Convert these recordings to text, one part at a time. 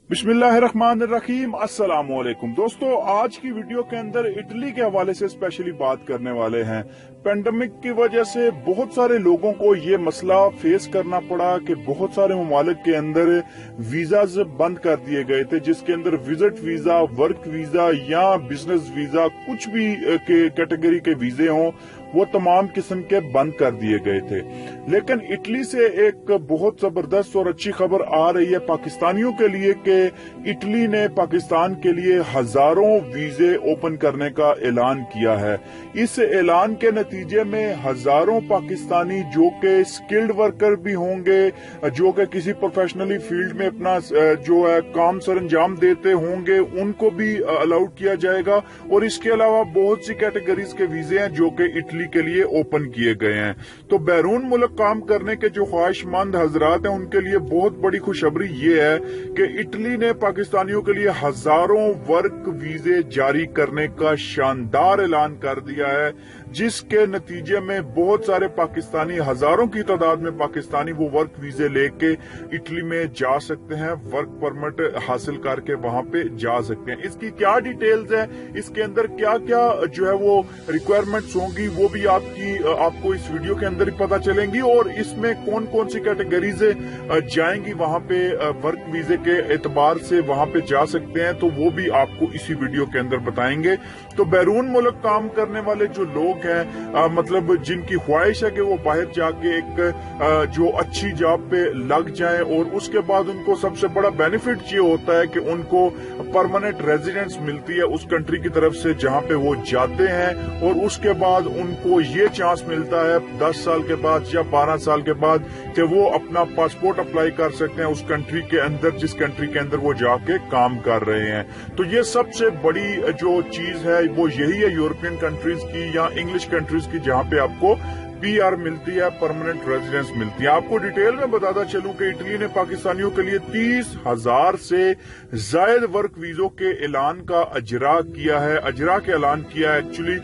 बिस्मिल्लाहिर्रहमानिर्रहीम, अस्सलाम वालेकुम। दोस्तों, आज की वीडियो के अंदर इटली के हवाले से स्पेशली बात करने वाले हैं। पेंडेमिक की वजह से बहुत सारे लोगों को ये मसला फेस करना पड़ा कि बहुत सारे ममालिक के अंदर वीजाज बंद कर दिए गए थे, जिसके अंदर विजिट वीजा, वर्क वीजा या बिजनेस वीजा, कुछ भी कैटेगरी के वीजे हों, वो तमाम किस्म के बंद कर दिए गए थे। लेकिन इटली से एक बहुत जबरदस्त और अच्छी खबर आ रही है पाकिस्तानियों के लिए कि इटली ने पाकिस्तान के लिए हजारों वीजे ओपन करने का ऐलान किया है। इस ऐलान के नतीजे में हजारों पाकिस्तानी जो कि स्किल्ड वर्कर भी होंगे, जो कि किसी प्रोफेशनली फील्ड में अपना जो है काम सर अंजाम देते होंगे, उनको भी अलाउड किया जाएगा। और इसके अलावा बहुत सी कैटेगरीज के वीजे हैं जो कि इटली के लिए ओपन किए गए हैं। तो बैरून मुल्क काम करने के जो ख्वाहिशमंद हजरात हैं, उनके लिए बहुत बड़ी खुशखबरी ये है कि इटली ने पाकिस्तानियों के लिए हजारों वर्क वीजे जारी करने का शानदार ऐलान कर दिया है, जिसके नतीजे में बहुत सारे पाकिस्तानी, हजारों की तादाद में पाकिस्तानी वो वर्क वीजे लेके इटली में जा सकते हैं, वर्क परमिट हासिल करके वहां पे जा सकते हैं। इसकी क्या डिटेल्स है, इसके अंदर क्या क्या जो है वो रिक्वायरमेंट्स होंगी, वो भी आपको इस वीडियो के अंदर ही पता चलेंगी। और इसमें कौन कौन सी कैटेगरीज जाएंगी वहां पे वर्क वीजे के एतबार से वहां पे जा सकते हैं, तो वो भी आपको इसी वीडियो के अंदर बताएंगे। तो बैरून मुल्क काम करने वाले जो लोग हैं, मतलब जिनकी ख्वाहिश है कि वो बाहर जाके एक जो अच्छी जॉब पे लग जाएं, और उसके बाद उनको सबसे बड़ा बेनिफिट ये होता है कि उनको परमानेंट रेजिडेंस मिलती है उस कंट्री की तरफ से जहां पे वो जाते हैं, और उसके बाद उनको ये चांस मिलता है 10 साल के बाद या 12 साल के बाद कि वो अपना पासपोर्ट अप्लाई कर सकते हैं उस कंट्री के अंदर, जिस कंट्री के अंदर वो जाके काम कर रहे हैं। तो ये सबसे बड़ी जो चीज है वो यही है यूरोपियन कंट्रीज की या इंग्लिश कंट्रीज की, जहां पे आपको पीआर मिलती है, परमानेंट रेजिडेंस मिलती है। आपको डिटेल में बताता चलूं कि इटली ने पाकिस्तानियों के लिए 30,000 से जायद वर्क वीजों के ऐलान का अजरा के ऐलान किया है। एक्चुअली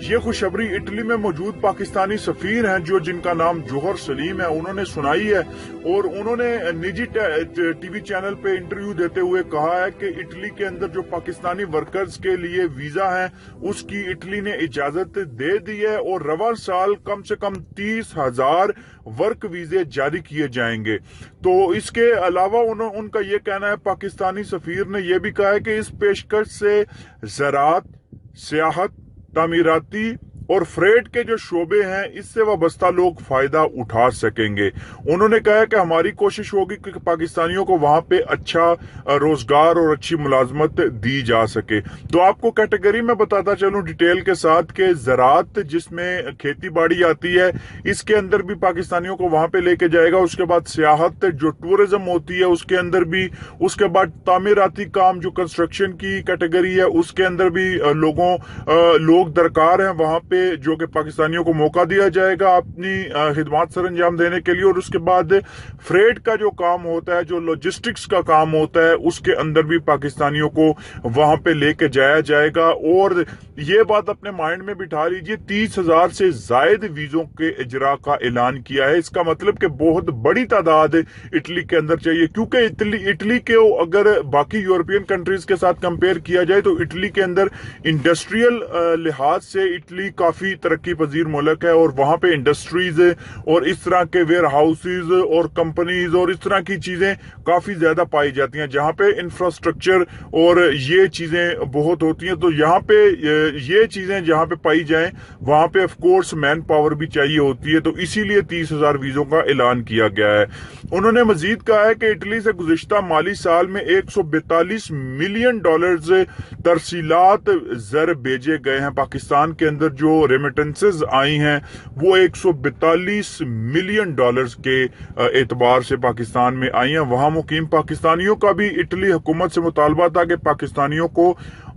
ये खुशखबरी इटली में मौजूद पाकिस्तानी सफीर हैं, जो जिनका नाम जोहर सलीम है, उन्होंने सुनाई है। और उन्होंने निजी टीवी चैनल पे इंटरव्यू देते हुए कहा है कि इटली के अंदर जो पाकिस्तानी वर्कर्स के लिए वीजा है, उसकी इटली ने इजाजत दे दी है, और रवा साल कम से कम 30,000 वर्क वीजे जारी किए जाएंगे। तो इसके अलावा उनका ये कहना है, पाकिस्तानी सफीर ने यह भी कहा है कि इस पेशकश से ज़राअत, सियाहत, तामीराती और फ्रेट के जो शोबे हैं, इससे वाबस्ता लोग फायदा उठा सकेंगे। उन्होंने कहा कि हमारी कोशिश होगी कि पाकिस्तानियों को वहां पे अच्छा रोजगार और अच्छी मुलाजमत दी जा सके। तो आपको कैटेगरी में बताता चलूं डिटेल के साथ कि ज़राअत, जिसमें खेती बाड़ी आती है, इसके अंदर भी पाकिस्तानियों को वहां पे लेके जाएगा। उसके बाद सियाहत जो टूरिज्म होती है, उसके अंदर भी। उसके बाद तामीराती काम जो कंस्ट्रक्शन की कैटेगरी है, उसके अंदर भी लोग दरकार हैं वहां पे, जो कि पाकिस्तानियों को मौका दिया जाएगा अपनी खिदमत सर अंजाम देने के लिए। और उसके बाद फ्रेट का जो काम होता है, जो लॉजिस्टिक्स का काम होता है, उसके अंदर भी पाकिस्तानियों को वहां पे लेके जाया जाएगा। और ये बात अपने माइंड में बिठा लीजिए, 30,000 से जायद वीजों के इजरा का ऐलान किया है। इसका मतलब कि बहुत बड़ी तादाद इटली के अंदर चाहिए, क्योंकि इटली के अगर बाकी यूरोपियन कंट्रीज के साथ कंपेयर किया जाए तो इटली के अंदर इंडस्ट्रियल लिहाज से इटली काफी तरक्की पजीर मुल्क है, और वहां पे इंडस्ट्रीज और इस तरह के वेयर हाउसेज और कंपनीज और इस तरह की चीजें काफी ज्यादा पाई जाती हैं, जहां पे इंफ्रास्ट्रक्चर और ये चीजें बहुत होती हैं। तो यहाँ पे ये चीजें जहां पे पाई जाएं, वहां पे ऑफ कोर्स मैन पावर भी चाहिए होती है। तो इसीलिए 30,000 वीजों का ऐलान किया गया है। उन्होंने मजीद कहा है कि इटली से गुज़िश्ता माली साल में $142 मिलियन तरसीलात ज़र भेजे गए हैं। पाकिस्तान के अंदर जो रेमिटेंसेज आई हैं, वो $142 मिलियन के एतबार से पाकिस्तान में आई हैं। वहां मुकीम पाकिस्तानियों का भी इटली हुकूमत से मुतालबा था कि पाकिस्तानियों को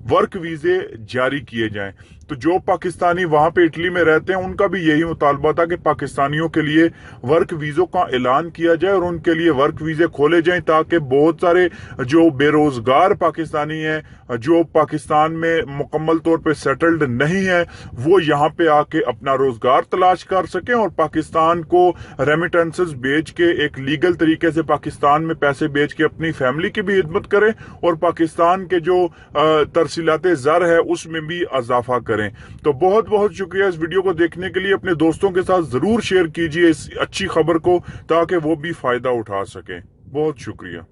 वर्क वीजे जारी किए जाएं। तो जो पाकिस्तानी वहां पे इटली में रहते हैं उनका भी यही मुतालबा था कि पाकिस्तानियों के लिए वर्क वीजों का ऐलान किया जाए और उनके लिए वर्क वीजे खोले जाएं, ताकि बहुत सारे जो बेरोजगार पाकिस्तानी हैं जो पाकिस्तान में मुकम्मल तौर पे सेटल्ड नहीं है वो यहाँ पे आके अपना रोजगार तलाश कर सकें और पाकिस्तान को रेमिटेंसेस भेज के एक लीगल तरीके से पाकिस्तान में पैसे भेज के अपनी फैमिली की भी खिदमत करें और पाकिस्तान के जो तरसीलाते ज़र है उसमें भी इजाफा करें। तो बहुत बहुत शुक्रिया इस वीडियो को देखने के लिए। अपने दोस्तों के साथ जरूर शेयर कीजिए इस अच्छी खबर को ताकि वो भी फायदा उठा सकें। बहुत शुक्रिया।